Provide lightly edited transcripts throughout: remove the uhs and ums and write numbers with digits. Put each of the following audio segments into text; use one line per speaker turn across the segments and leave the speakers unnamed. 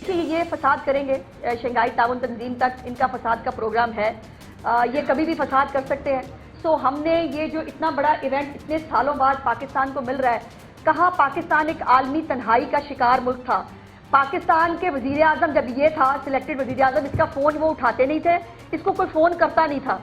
کہ یہ فساد کریں گے، شنگھائی تعاون تنظیم تک ان کا فساد کا پروگرام ہے، یہ کبھی بھی فساد کر سکتے ہیں. سو ہم نے یہ جو اتنا بڑا ایونٹ اتنے سالوں بعد پاکستان کو مل رہا ہے، کہاں پاکستان ایک عالمی تنہائی کا شکار ملک تھا. پاکستان کے وزیر اعظم جب یہ تھا سلیکٹڈ وزیر اعظم، اس کا فون وہ اٹھاتے نہیں تھے، اس کو کوئی فون کرتا نہیں تھا.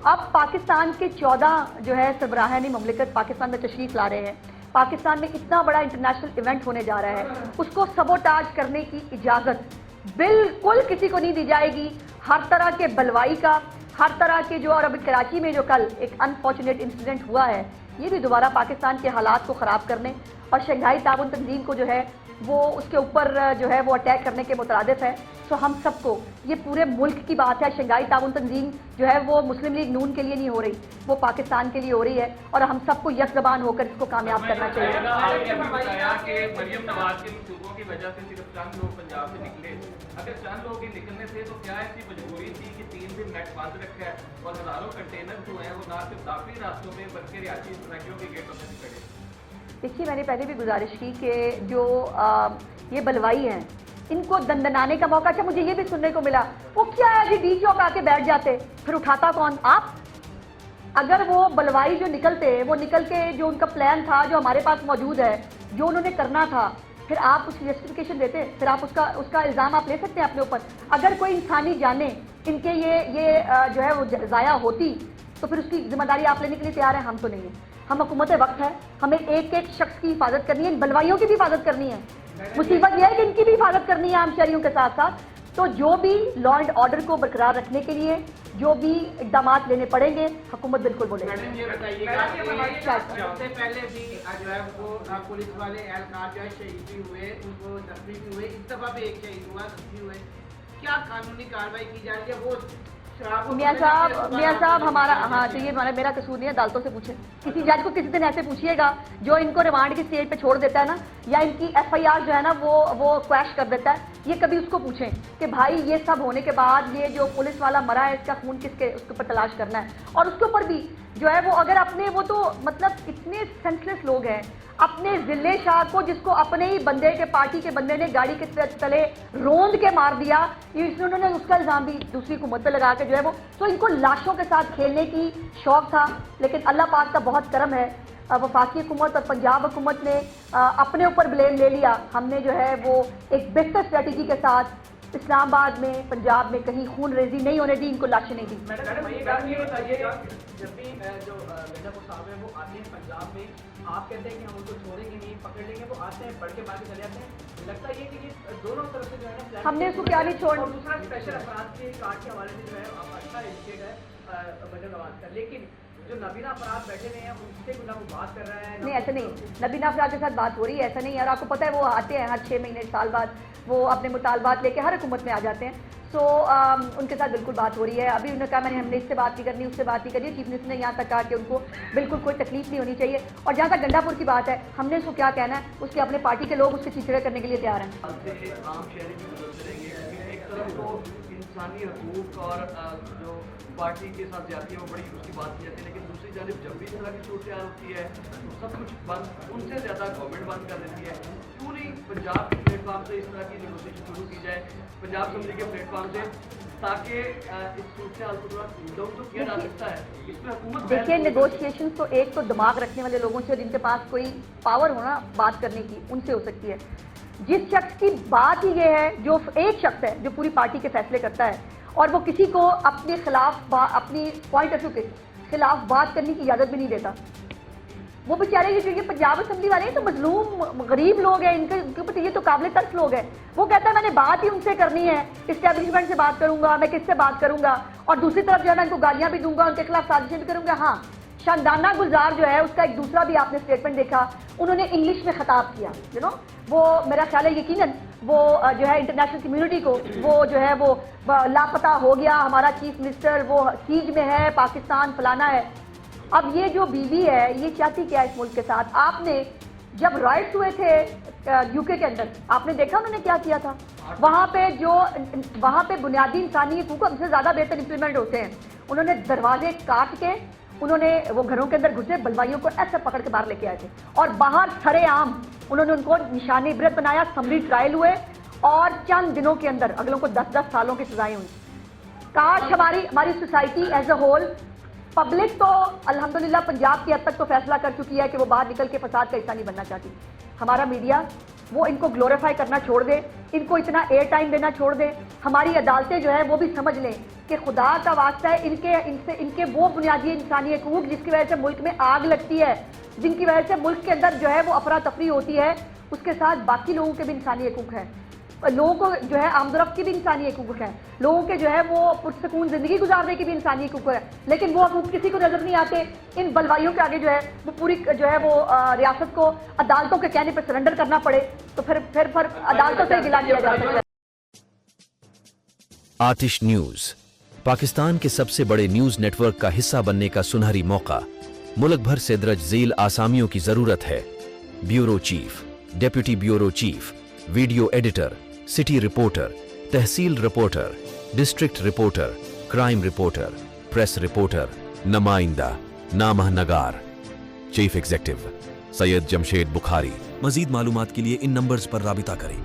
اب پاکستان کے 14 جو ہے سربراہان مملکت پاکستان میں تشریف لا رہے ہیں. پاکستان میں اتنا بڑا انٹرنیشنل ایونٹ ہونے جا رہا ہے، اس کو سبوٹاج کرنے کی اجازت بالکل کسی کو نہیں دی جائے گی. ہر طرح کے بلوائی کا، ہر طرح کے جو، اور اب کراچی میں جو کل ایک انفارچونیٹ انسیڈنٹ ہوا ہے، یہ بھی دوبارہ پاکستان کے حالات کو خراب کرنے اور شنگھائی تعاون تنظیم کو جو ہے وہ اس کے اوپر جو ہے وہ اٹیک کرنے کے مترادف ہے. تو ہم سب کو، یہ پورے ملک کی بات ہے. شنگھائی تعاون تنظیم جو ہے وہ مسلم لیگ نون کے لیے نہیں ہو رہی، وہ پاکستان کے لیے ہو رہی ہے، اور ہم سب کو یک زبان ہو کر اس کو کامیاب کرنا چاہیے.
بتایا کہ مریم نواز کے منصوبوں کی وجہ سے صرف چند لوگ پنجاب سے نکلے. اگر چند لوگ ہی نکلنے تھے تو کیا ایسی مجبوری تھی کہ 3 دن نیٹ بند رکھا ہے اور ہزاروں کنٹینر جو ہیں وہ نہ صرف داخلی راستوں میں بلکہ رہائشی علاقوں کے گیٹوں میں کھڑے؟
دیکھیے، میں نے پہلے بھی گزارش کی کہ جو یہ بلوائی ہیں ان کو دندنانے کا موقع. اچھا، مجھے یہ بھی سننے کو ملا، وہ کیا ہے جی ڈی چوک آ کے بیٹھ جاتے، پھر اٹھاتا کون؟ آپ. اگر وہ بلوائی جو نکلتے، وہ نکل کے جو ان کا پلان تھا جو ہمارے پاس موجود ہے، جو انہوں نے کرنا تھا، پھر آپ اس کی جسٹیفیکیشن دیتے، پھر آپ اس کا الزام آپ لے سکتے ہیں اپنے اوپر. اگر کوئی انسانی جانیں ان کے یہ جو ہے وہ ضائع ہوتی تو پھر اس کی ذمہ داری آپ لینے کے لیے تیار ہیں؟ ہم تو نہیں ہیں. ہم حکومت وقت ہے، ہمیں ایک ایک شخص کی حفاظت کرنی ہے، ان بلوائیوں کی بھی حفاظت کرنی ہے. مصیبت یہ ہے کہ ان کی بھی حفاظت کرنی ہے عام شہریوں کے ساتھ ساتھ. تو جو بھی لا اینڈ آرڈر کو برقرار رکھنے کے لیے جو بھی اقدامات لینے پڑیں گے، حکومت بالکل بولے گی.
سب سے پہلے بھی جو ہے وہ پولیس والے اہلکار جو ہے شہید بھی ہوئے، ان کو زخمی بھی ہوئے، اس دفعہ بھی ایک شہید ہوا، زخمی ہوئے. کیا قانونی کارروائی کی جا رہی ہے؟ وہ
میاں صاحب ہمارا، ہاں تو یہ میرا قصور نہیں ہے، عدالتوں سے پوچھیں. کسی جج کو کسی دن ایسے پوچھیے گا جو ان کو ریمانڈ کی اسٹیج پہ چھوڑ دیتا ہے نا، یا ان کی ایف آئی آر جو ہے نا وہ کویش کر دیتا ہے، یہ کبھی اس کو پوچھیں کہ بھائی یہ سب ہونے کے بعد یہ جو پولیس والا مرا ہے، اس کا خون کس کے، اس کے اوپر تلاش کرنا ہے. اور اس کے اوپر بھی جو ہے وہ اگر اپنے، وہ تو مطلب اتنے سینسلیس لوگ ہیں، اپنے ضلع شاہ کو جس کو اپنے ہی بندے کے، پارٹی کے بندے نے گاڑی کے تلے روند کے مار دیا، انہوں نے اس کا الزام بھی دوسری حکومت پہ لگا کے جو ہے وہ. تو ان کو لاشوں کے ساتھ کھیلنے کی شوق تھا. لیکن اللہ پاک کا بہت کرم ہے، وفاقی حکومت اور پنجاب حکومت نے اپنے اوپر بلیم لے لیا. ہم نے جو ہے وہ ایک بہتر اسٹریٹجی کے ساتھ اسلام آباد میں، پنجاب میں کہیں خون ریزی نہیں ہونے دی، ان کو لاشیں نہیں دی.
جب بھی جو مرزا کو صاحب ہیں وہ آتے ہیں پنجاب میں، آپ کہتے ہیں کہ ہم ان کو چھوڑیں گے نہیں، پکڑ لیں گے، وہ آتے ہیں بڑھ کے باقی چلے جاتے ہیں. لگتا یہ کہ یہ دونوں طرف سے جو ہے نا
ہم نے اس کو کیا نہیں چھوڑ.
اور دوسرا اسپیشل افراد کے کارڈ کے حوالے سے جو ہے اچھا انڈیکیٹ ہے مریم نواز کا. لیکن جو نابینا افراد بیٹھے ہوئے ہیں ان سے نہ وہ بات کر رہا ہے.
نہیں، ایسا نہیں، نابینا افراد کے ساتھ بات ہو رہی ہے، ایسا نہیں ہے. اور آپ کو پتہ ہے وہ آتے ہیں ہر 6 مہینے سال بعد، وہ اپنے مطالبات لے کے ہر حکومت میں آ جاتے ہیں. سو ان کے ساتھ بالکل بات ہو رہی ہے. ابھی انہوں نے کہا ہم نے اس سے بات نہیں کرنی، اس سے بات نہیں کرنی. چیف منسٹر نے یہاں تک کہا کہ ان کو بالکل کوئی تکلیف نہیں ہونی چاہیے. اور جہاں تک گنڈا پور کی بات ہے، ہم نے اس کو کیا کہنا ہے، اس کے اپنے پارٹی کے لوگ اس کے چیچڑے کرنے کے لیے تیار ہیں.
عام شہری بھی بدلتے رہیں گے. ایک طرف تو انسانی حقوق اور جو پارٹی کے ساتھ جاتی ہے وہ بڑی اس کی بات کی جاتی ہے، لیکن دوسری جانب جب بھی اس طرح کی صورتحال ہوتی ہے تو سب کچھ بند، ان سے زیادہ گورنمنٹ بند کر دیتی ہے. کیوں نہیں پنجاب کے پلیٹ فارم سے اس طرح کی نیگوسیشن شروع کی جائے، پنجاب اسمبلی کے پلیٹ فارم سے، تاکہ اس صورتحال کو تھوڑا ڈاؤن تو کیا جا سکتا ہے. اس میں حکومت
دیکھیے، نیگوشیشن تو ایک تو دماغ رکھنے والے لوگوں سے، جن کے پاس کوئی پاور ہونا بات کرنے کی، ان سے ہو سکتی ہے. جس شخص کی بات ہی یہ ہے، جو ایک شخص ہے جو پوری پارٹی کے فیصلے کرتا ہے اور وہ کسی کو اپنے خلاف، اپنی پوائنٹ آف ویو کے خلاف بات کرنے کی اجازت بھی نہیں دیتا. وہ بیچارے یہ پنجاب اسمبلی والے ہیں تو مظلوم غریب لوگ ہیں، ان کے اوپر یہ تو قابل ترس لوگ ہیں. وہ کہتا ہے میں نے بات ہی ان سے کرنی ہے، اسٹیبلشمنٹ سے بات کروں گا، میں کس سے بات کروں گا، اور دوسری طرف جو ہے نا ان کو گالیاں بھی دوں گا، ان کے خلاف سازشیں بھی کروں گا. ہاں، شاندانہ گلزار جو ہے اس کا ایک دوسرا بھی آپ نے اسٹیٹمنٹ دیکھا، انہوں نے انگلش میں خطاب کیا. وہ میرا خیال ہے یقیناً وہ جو ہے انٹرنیشنل کمیونٹی کو، وہ جو ہے وہ لاپتہ ہو گیا ہمارا چیف منسٹر، وہ سیج میں ہے، پاکستان فلانا ہے. اب یہ جو بیوی ہے یہ چاہتی کیا اس ملک کے ساتھ؟ آپ نے جب رائٹس ہوئے تھے یو کے اندر، آپ نے دیکھا انہوں نے کیا کیا تھا وہاں پہ بنیادی انسانی حقوق ہم سے زیادہ بہتر امپلیمنٹ ہوتے ہیں. انہوں نے دروازے کاٹ کے، انہوں نے وہ گھروں کے اندر گھسے، بلوائیوں کو ایسے پکڑ کے باہر لے کے آئے تھے، اور باہر سرے عام انہوں نے ان کو نشان عبرت بنایا. سمری ٹرائل ہوئے اور چند دنوں کے اندر اگلوں کو 10-10 سالوں کی سزائیں ہوئی. کاش ہماری society as a whole, public تو الحمدللہ پنجاب کی حد تک تو فیصلہ کر چکی ہے کہ وہ باہر نکل کے فساد کا حصہ نہیں بننا چاہتی. ہمارا میڈیا وہ ان کو گلوریفائی کرنا چھوڑ دے، ان کو اتنا ایئر ٹائم دینا چھوڑ دے. ہماری عدالتیں جو ہے وہ بھی سمجھ لیں کہ خدا کا واسطہ ہے ان کے وہ بنیادی انسانی حقوق جس کی وجہ سے ملک میں آگ لگتی ہے، جن کی وجہ سے ملک کے اندر جو ہے وہ افراتفری ہوتی ہے، اس کے ساتھ باقی لوگوں کے بھی انسانی حقوق ہیں. لوگوں کو جو ہے آمد و رفت کی بھی انسانی حقوق ہیں، لوگوں کے جو ہے وہ پرسکون زندگی گزارنے کی بھی انسانی حقوق ہے، لیکن وہ حقوق کسی کو نظر نہیں آتے. ان بلوائیوں کے آگے جو ہے وہ پوری جو ہے وہ ریاست کو عدالتوں کے کہنے پہ سرنڈر کرنا پڑے تو پھر عدالتوں سے گلا کیا جا سکتا ہے.
آتش نیوز پاکستان کے سب سے بڑے نیوز نیٹ ورک کا حصہ بننے کا سنہری موقع. ملک بھر سے درج ذیل آسامیوں کی ضرورت ہے. Bureau chief, deputy bureau chief, video editor, city reporter, tehsil reporter, district reporter, crime reporter, press reporter, نمائندہ، نامہ نگار. Chief executive Syed Jamshed Bukhari. مزید معلومات کے لیے ان نمبرز پر رابطہ کریں.